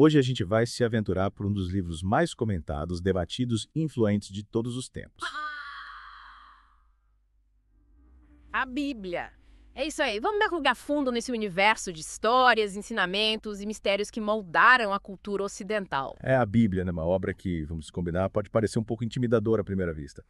Hoje a gente vai se aventurar por um dos livros mais comentados, debatidos e influentes de todos os tempos. A Bíblia. É isso aí. Vamos mergulhar fundo nesse universo de histórias, ensinamentos e mistérios que moldaram a cultura ocidental. É a Bíblia, né? Uma obra que, vamos combinar, pode parecer um pouco intimidadora à primeira vista.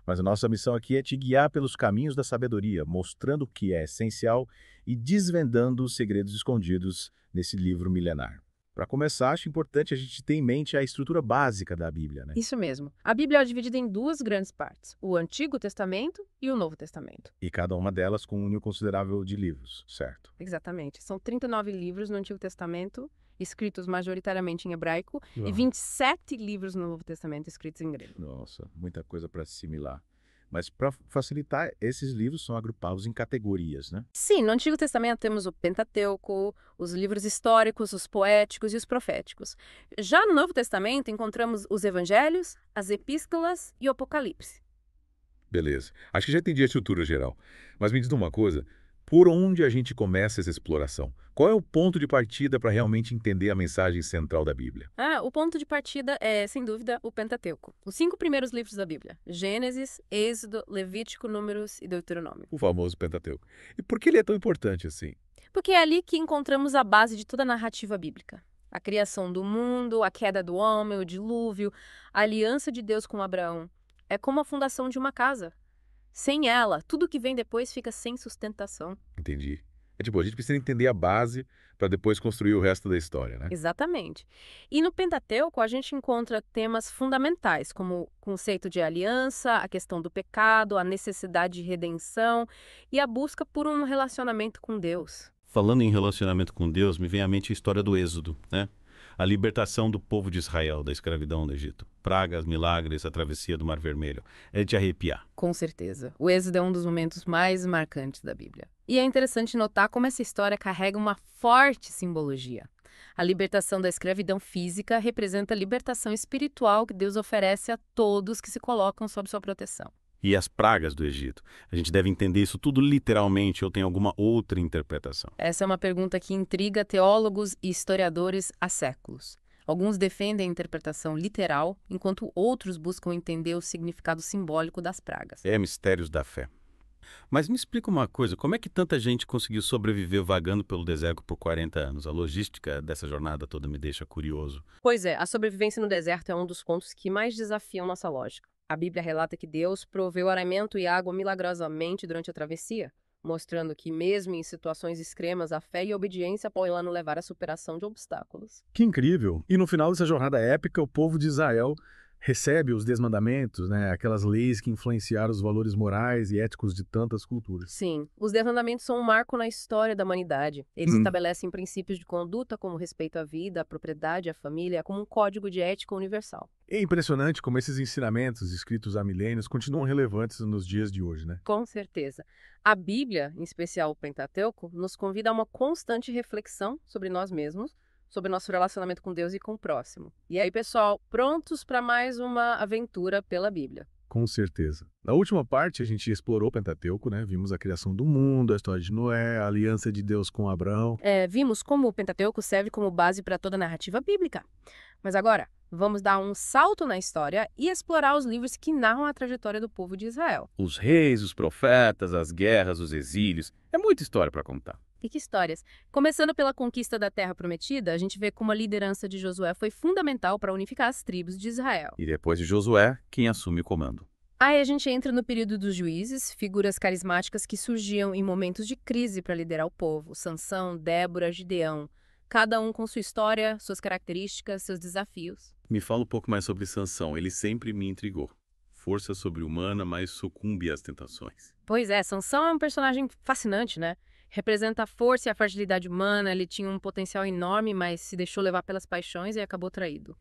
Mas a nossa missão aqui é te guiar pelos caminhos da sabedoria, mostrando o que é essencial e desvendando os segredos escondidos nesse livro milenar. Para começar, acho importante a gente ter em mente a estrutura básica da Bíblia, né? Isso mesmo. A Bíblia é dividida em duas grandes partes: o Antigo Testamento e o Novo Testamento. E cada uma delas com um número considerável de livros, certo? Exatamente. São 39 livros no Antigo Testamento, escritos majoritariamente em hebraico, e Uau. 27 livros no Novo Testamento, escritos em grego. Nossa, muita coisa para assimilar. Mas para facilitar, esses livros são agrupados em categorias, né? Sim, no Antigo Testamento temos o Pentateuco, os livros históricos, os poéticos e os proféticos. Já no Novo Testamento encontramos os Evangelhos, as Epístolas e o Apocalipse. Beleza. Acho que já entendi a estrutura geral. Mas me diz uma coisa, por onde a gente começa essa exploração? Qual é o ponto de partida para realmente entender a mensagem central da Bíblia? O ponto de partida é, sem dúvida, o Pentateuco. Os 5 primeiros livros da Bíblia: Gênesis, Êxodo, Levítico, Números e Deuteronômio. O famoso Pentateuco. E por que ele é tão importante assim? Porque é ali que encontramos a base de toda a narrativa bíblica. A criação do mundo, a queda do homem, o dilúvio, a aliança de Deus com Abraão. É como a fundação de uma casa. Sem ela, tudo que vem depois fica sem sustentação. Entendi. É tipo, a gente precisa entender a base para depois construir o resto da história, né? Exatamente. E no Pentateuco a gente encontra temas fundamentais, como o conceito de aliança, a questão do pecado, a necessidade de redenção e a busca por um relacionamento com Deus. Falando em relacionamento com Deus, me vem à mente a história do Êxodo, né? A libertação do povo de Israel da escravidão no Egito. Pragas, milagres, a travessia do Mar Vermelho. É de arrepiar. Com certeza. O Êxodo é um dos momentos mais marcantes da Bíblia. E é interessante notar como essa história carrega uma forte simbologia. A libertação da escravidão física representa a libertação espiritual que Deus oferece a todos que se colocam sob sua proteção. E as pragas do Egito. A gente deve entender isso tudo literalmente ou tem alguma outra interpretação? Essa é uma pergunta que intriga teólogos e historiadores há séculos. Alguns defendem a interpretação literal, enquanto outros buscam entender o significado simbólico das pragas. É mistérios da fé. Mas me explica uma coisa, como é que tanta gente conseguiu sobreviver vagando pelo deserto por 40 anos? A logística dessa jornada toda me deixa curioso. Pois é, a sobrevivência no deserto é um dos pontos que mais desafiam nossa lógica. A Bíblia relata que Deus proveu alimento e água milagrosamente durante a travessia, mostrando que, mesmo em situações extremas, a fé e a obediência podem lá nos levar à superação de obstáculos. Que incrível! E no final dessa jornada épica, o povo de Israel recebe os 10 mandamentos, né? Aquelas leis que influenciaram os valores morais e éticos de tantas culturas. Sim, os 10 mandamentos são um marco na história da humanidade. Eles estabelecem princípios de conduta como respeito à vida, à propriedade, à família, como um código de ética universal. É impressionante como esses ensinamentos, escritos há milênios, continuam relevantes nos dias de hoje, né? Com certeza. A Bíblia, em especial o Pentateuco, nos convida a uma constante reflexão sobre nós mesmos, sobre nosso relacionamento com Deus e com o próximo. E aí, pessoal, prontos para mais uma aventura pela Bíblia? Com certeza. Na última parte, a gente explorou o Pentateuco, né? Vimos a criação do mundo, a história de Noé, a aliança de Deus com Abraão. Vimos como o Pentateuco serve como base para toda a narrativa bíblica. Mas agora, vamos dar um salto na história e explorar os livros que narram a trajetória do povo de Israel. Os reis, os profetas, as guerras, os exílios. É muita história para contar. E que histórias! Começando pela conquista da Terra Prometida, a gente vê como a liderança de Josué foi fundamental para unificar as tribos de Israel. E depois de Josué, quem assume o comando? Aí a gente entra no período dos juízes, figuras carismáticas que surgiam em momentos de crise para liderar o povo. Sansão, Débora, Gideão. Cada um com sua história, suas características, seus desafios. Me fala um pouco mais sobre Sansão, ele sempre me intrigou. Força sobre-humana, mas sucumbe às tentações. Pois é, Sansão é um personagem fascinante, né? Representa a força e a fragilidade humana, ele tinha um potencial enorme, mas se deixou levar pelas paixões e acabou traído.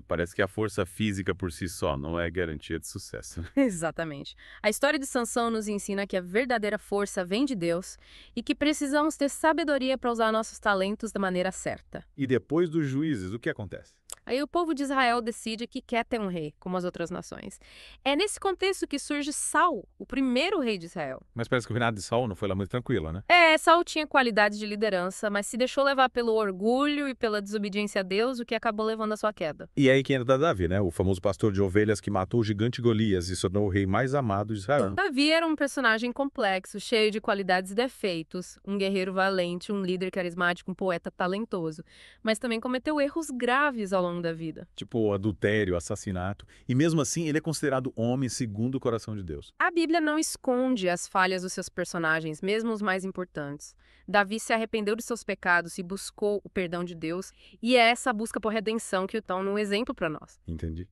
Parece que a força física por si só não é garantia de sucesso. Exatamente. A história de Sansão nos ensina que a verdadeira força vem de Deus e que precisamos ter sabedoria para usar nossos talentos da maneira certa. E depois dos juízes, o que acontece? Aí o povo de Israel decide que quer ter um rei, como as outras nações. É nesse contexto que surge Saul, o primeiro rei de Israel. Mas parece que o reinado de Saul não foi lá muito tranquilo, né? Saul tinha qualidades de liderança, mas se deixou levar pelo orgulho e pela desobediência a Deus, o que acabou levando à sua queda. E aí que entra Davi, né? O famoso pastor de ovelhas que matou o gigante Golias e se tornou o rei mais amado de Israel. Davi era um personagem complexo, cheio de qualidades e defeitos, um guerreiro valente, um líder carismático, um poeta talentoso, mas também cometeu erros graves ao longo da vida. Tipo adultério, assassinato. E mesmo assim, ele é considerado homem segundo o coração de Deus. A Bíblia não esconde as falhas dos seus personagens, mesmo os mais importantes. Davi se arrependeu de seus pecados e buscou o perdão de Deus, e é essa busca por redenção que o torna um exemplo para nós. Entendi.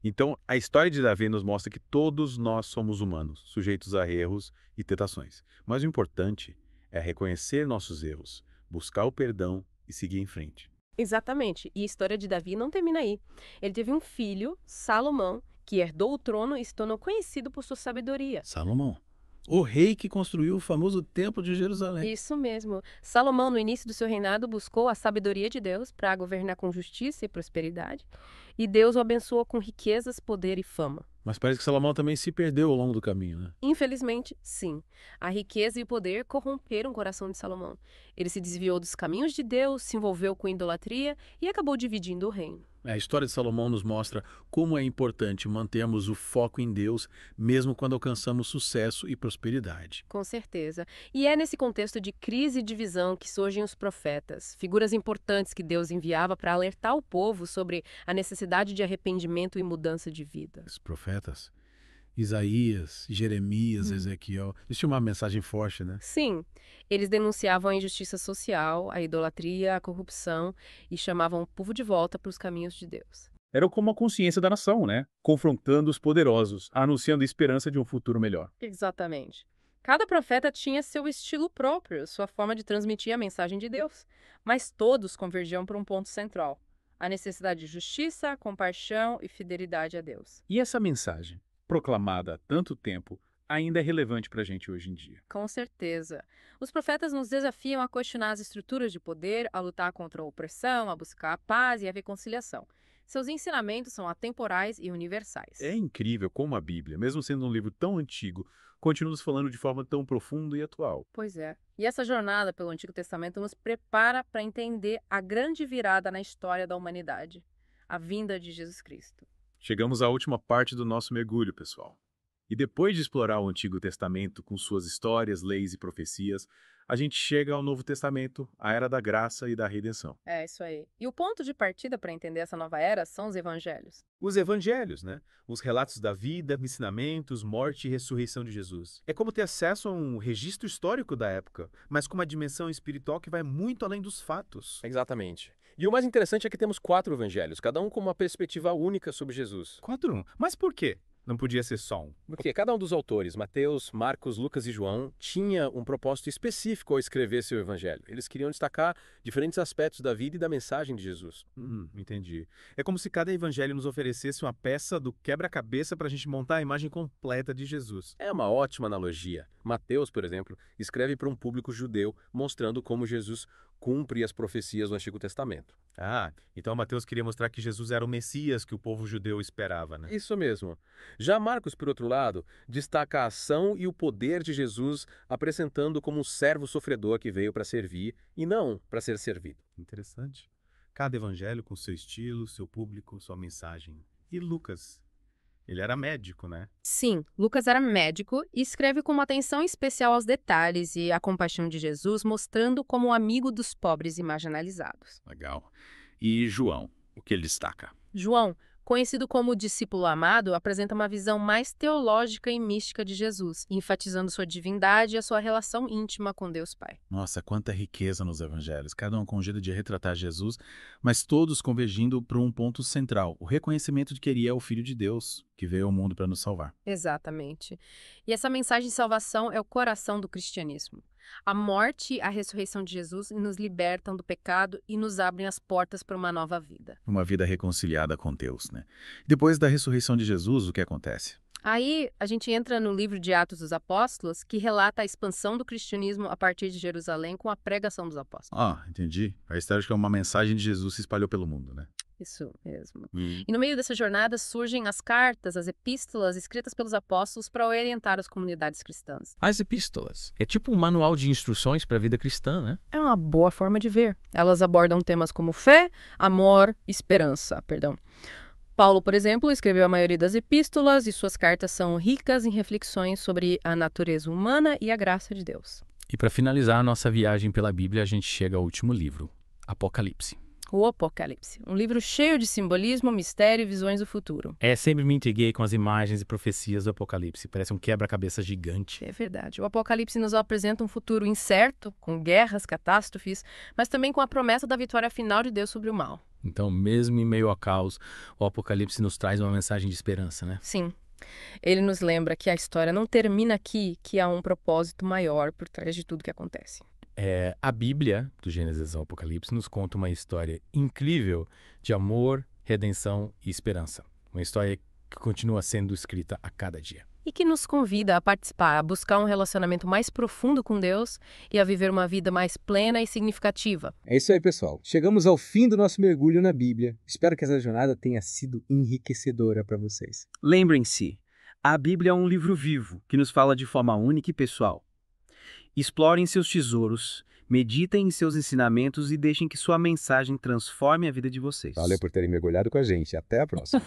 Então, a história de Davi nos mostra que todos nós somos humanos, sujeitos a erros e tentações. Mas o importante é reconhecer nossos erros, buscar o perdão e seguir em frente. Exatamente, e a história de Davi não termina aí. Ele teve um filho, Salomão, que herdou o trono e se tornou conhecido por sua sabedoria. Salomão, o rei que construiu o famoso Templo de Jerusalém. Isso mesmo. Salomão, no início do seu reinado, buscou a sabedoria de Deus para governar com justiça e prosperidade. E Deus o abençoou com riquezas, poder e fama. Mas parece que Salomão também se perdeu ao longo do caminho, né? Infelizmente, sim. A riqueza e o poder corromperam o coração de Salomão. Ele se desviou dos caminhos de Deus, se envolveu com idolatria e acabou dividindo o reino. A história de Salomão nos mostra como é importante mantermos o foco em Deus, mesmo quando alcançamos sucesso e prosperidade. Com certeza. E é nesse contexto de crise e divisão que surgem os profetas, figuras importantes que Deus enviava para alertar o povo sobre a necessidade de arrependimento e mudança de vida. Os profetas, Isaías, Jeremias, Ezequiel, isso tinha uma mensagem forte, né? Sim, eles denunciavam a injustiça social, a idolatria, a corrupção e chamavam o povo de volta para os caminhos de Deus. Eram como a consciência da nação, né? Confrontando os poderosos, anunciando a esperança de um futuro melhor. Exatamente. Cada profeta tinha seu estilo próprio, sua forma de transmitir a mensagem de Deus, mas todos convergiam para um ponto central: a necessidade de justiça, compaixão e fidelidade a Deus. E essa mensagem, proclamada há tanto tempo, ainda é relevante para a gente hoje em dia. Com certeza. Os profetas nos desafiam a questionar as estruturas de poder, a lutar contra a opressão, a buscar a paz e a reconciliação. Seus ensinamentos são atemporais e universais. É incrível como a Bíblia, mesmo sendo um livro tão antigo, continua nos falando de forma tão profunda e atual. Pois é. E essa jornada pelo Antigo Testamento nos prepara para entender a grande virada na história da humanidade, a vinda de Jesus Cristo. Chegamos à última parte do nosso mergulho, pessoal. E depois de explorar o Antigo Testamento com suas histórias, leis e profecias, a gente chega ao Novo Testamento, a Era da Graça e da Redenção. É isso aí. E o ponto de partida para entender essa nova era são os evangelhos. Os evangelhos, né? Os relatos da vida, ensinamentos, morte e ressurreição de Jesus. É como ter acesso a um registro histórico da época, mas com uma dimensão espiritual que vai muito além dos fatos. Exatamente. E o mais interessante é que temos 4 evangelhos, cada um com uma perspectiva única sobre Jesus. 4:1. Mas por quê? Não podia ser só um. Porque cada um dos autores, Mateus, Marcos, Lucas e João, tinha um propósito específico ao escrever seu evangelho. Eles queriam destacar diferentes aspectos da vida e da mensagem de Jesus. Entendi. É como se cada evangelho nos oferecesse uma peça do quebra-cabeça para a gente montar a imagem completa de Jesus. É uma ótima analogia. Mateus, por exemplo, escreve para um público judeu, mostrando como Jesus cumpre as profecias do Antigo Testamento. Ah, então Mateus queria mostrar que Jesus era o Messias que o povo judeu esperava, né? Isso mesmo. Já Marcos, por outro lado, destaca a ação e o poder de Jesus, apresentando como um servo sofredor que veio para servir e não para ser servido. Interessante. Cada evangelho com seu estilo, seu público, sua mensagem. E Lucas? Ele era médico, né? Sim, Lucas era médico e escreve com uma atenção especial aos detalhes e à compaixão de Jesus, mostrando como um amigo dos pobres e marginalizados. Legal. E João, o que ele destaca? João, conhecido como o discípulo amado, apresenta uma visão mais teológica e mística de Jesus, enfatizando sua divindade e a sua relação íntima com Deus Pai. Nossa, quanta riqueza nos evangelhos, cada um com um jeito de retratar Jesus, mas todos convergindo para um ponto central, o reconhecimento de que ele é o Filho de Deus, que veio ao mundo para nos salvar. Exatamente. E essa mensagem de salvação é o coração do cristianismo. A morte e a ressurreição de Jesus nos libertam do pecado e nos abrem as portas para uma nova vida. Uma vida reconciliada com Deus, né? Depois da ressurreição de Jesus, o que acontece? Aí a gente entra no livro de Atos dos Apóstolos, que relata a expansão do cristianismo a partir de Jerusalém com a pregação dos apóstolos. Ah, entendi. A história é que uma mensagem de Jesus se espalhou pelo mundo, né? Isso mesmo. E no meio dessa jornada surgem as cartas, as epístolas escritas pelos apóstolos para orientar as comunidades cristãs. As epístolas. É tipo um manual de instruções para a vida cristã, né? É uma boa forma de ver. Elas abordam temas como fé, amor, esperança, perdão. Paulo, por exemplo, escreveu a maioria das epístolas e suas cartas são ricas em reflexões sobre a natureza humana e a graça de Deus. E para finalizar a nossa viagem pela Bíblia, a gente chega ao último livro, Apocalipse. O Apocalipse, um livro cheio de simbolismo, mistério e visões do futuro. Sempre me intriguei com as imagens e profecias do Apocalipse. Parece um quebra-cabeça gigante. É verdade. O Apocalipse nos apresenta um futuro incerto, com guerras, catástrofes, mas também com a promessa da vitória final de Deus sobre o mal. Então, mesmo em meio ao caos, o Apocalipse nos traz uma mensagem de esperança, né? Sim. Ele nos lembra que a história não termina aqui, que há um propósito maior por trás de tudo que acontece. A Bíblia, do Gênesis ao Apocalipse, nos conta uma história incrível de amor, redenção e esperança. Uma história que continua sendo escrita a cada dia. E que nos convida a participar, a buscar um relacionamento mais profundo com Deus e a viver uma vida mais plena e significativa. É isso aí, pessoal. Chegamos ao fim do nosso mergulho na Bíblia. Espero que essa jornada tenha sido enriquecedora para vocês. Lembrem-se, a Bíblia é um livro vivo que nos fala de forma única e pessoal. Explorem seus tesouros, meditem em seus ensinamentos e deixem que sua mensagem transforme a vida de vocês. Valeu por terem mergulhado com a gente. Até a próxima.